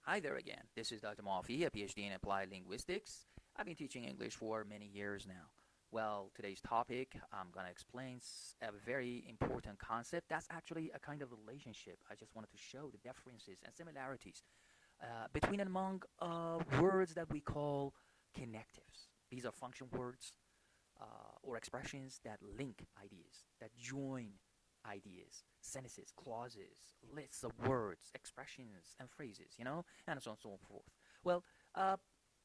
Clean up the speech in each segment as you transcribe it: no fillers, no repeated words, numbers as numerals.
Hi there again. This is Dr. Malfi, a PhD in Applied Linguistics. I've been teaching English for many years now. Well, today's topic, I'm going to explain a very important concept. That's actually a kind of relationship. I just wanted to show the differences and similarities between and among words that we call connectives. These are function words or expressions that link ideas, that join ideas, sentences, clauses, lists of words, expressions, and phrases, and so on and so forth. Well, uh,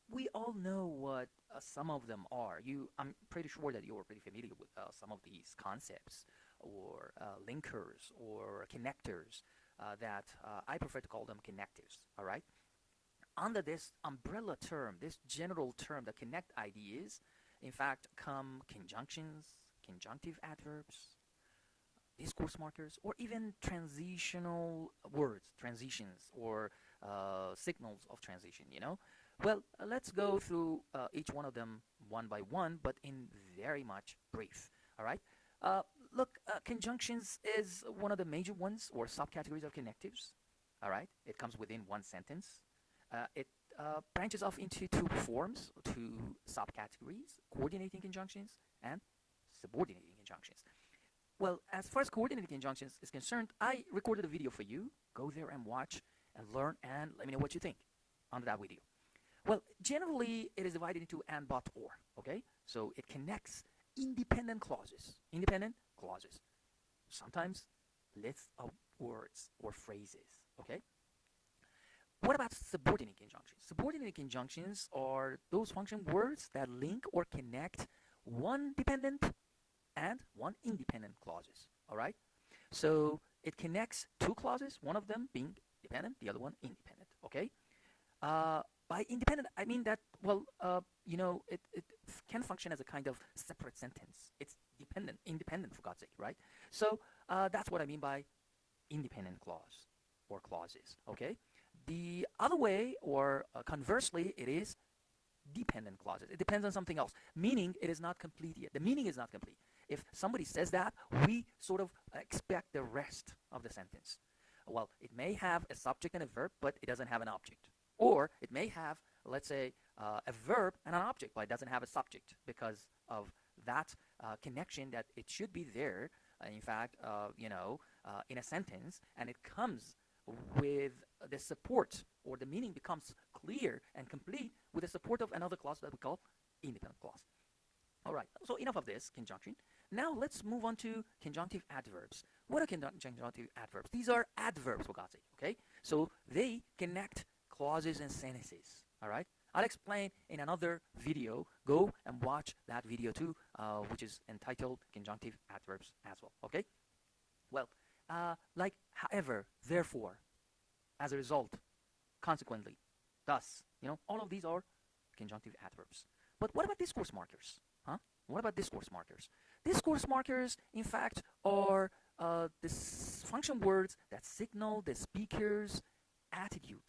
we all know what some of them are. I'm pretty sure that you're pretty familiar with some of these concepts or linkers or connectors that I prefer to call them connectives, all right? Under this umbrella term, this general term that connect ideas, in fact, come conjunctions, conjunctive adverbs, discourse markers, or even transitional words, transitions, or signals of transition. Well, let's go through each one of them one by one, but in very much brief. All right. Uh, Look, conjunctions is one of the major ones or subcategories of connectives. All right. It comes within one sentence. It branches off into two forms, two subcategories: coordinating conjunctions and subordinating conjunctions. Well, as far as coordinating conjunctions is concerned, I recorded a video for you. Go there and watch and learn and let me know what you think on that video. Well, generally it is divided into and, but, or. Okay, so it connects independent clauses. Independent clauses. Sometimes lists of words or phrases. Okay. What about subordinate conjunctions? Subordinate conjunctions are those function words that link or connect one dependent and one independent clauses. All right. So it connects two clauses, one of them being dependent, the other one independent. Okay. By independent, I mean that, well, it can function as a kind of separate sentence. It's independent, for God's sake, right? So that's what I mean by independent clause or clauses. Okay. The other way, or conversely, it is dependent clauses. It depends on something else, meaning it is not complete yet. The meaning is not complete. If somebody says that, we sort of expect the rest of the sentence. Well, it may have a subject and a verb, but it doesn't have an object. Or it may have, let's say, a verb and an object, but it doesn't have a subject because of that connection that it should be there, in fact, in a sentence, and it comes with the support, or the meaning becomes clear and complete with the support of another clause that we call independent clause. All right, so enough of this conjunction. Now let's move on to conjunctive adverbs. What are conjunctive adverbs? These are adverbs, for God's sake, okay? So they connect clauses and sentences, all right? I'll explain in another video. Go and watch that video too, which is entitled Conjunctive Adverbs as well, okay? Well, like, however, therefore, as a result, consequently, thus, all of these are conjunctive adverbs. But what about discourse markers? Huh? What about discourse markers? Discourse markers, in fact, are this function words that signal the speaker's attitude,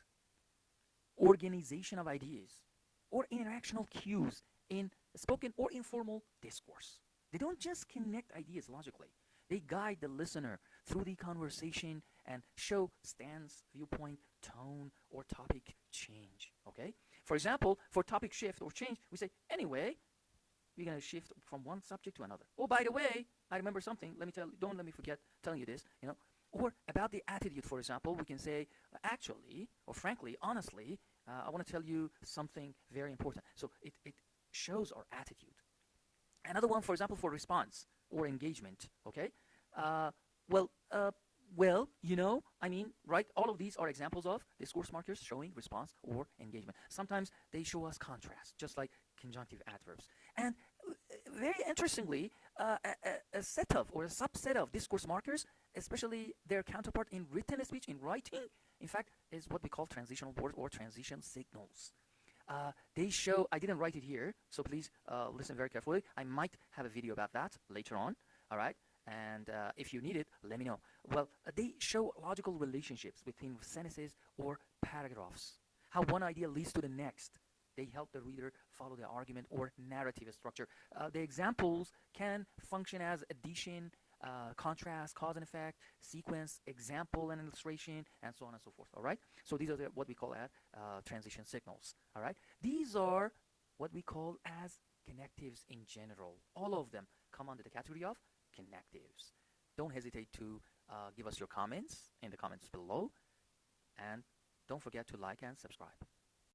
organization of ideas, or interactional cues in spoken or informal discourse. They don't just connect ideas logically. They guide the listener through the conversation and show stance, viewpoint, tone, or topic change. Okay? For example, for topic shift or change, we say, anyway, we're going to shift from one subject to another. Oh, by the way, I remember something. Don't let me forget telling you this, Or about the attitude, for example, we can say, actually, or frankly, honestly, I want to tell you something very important. So it shows our attitude. Another one, for example, for response or engagement, okay? Uh, well, uh, right? All of these are examples of discourse markers showing response or engagement. Sometimes they show us contrast, just like conjunctive adverbs. And very interestingly, a set of or a subset of discourse markers, especially their counterpart in written speech, in writing, in fact, is what we call transitional words or transition signals. They show, I didn't write it here, so please listen very carefully. I might have a video about that later on, all right? And if you need it, let me know. Well, they show logical relationships between sentences or paragraphs, how one idea leads to the next. They help the reader follow the argument or narrative structure. The examples can function as addition, contrast, cause and effect, sequence, example and illustration, and so on and so forth. All right. So these are what we call as transition signals. All right. These are what we call as connectives in general. All of them come under the category of connectives. Don't hesitate to give us your comments in the comments below, and don't forget to like and subscribe.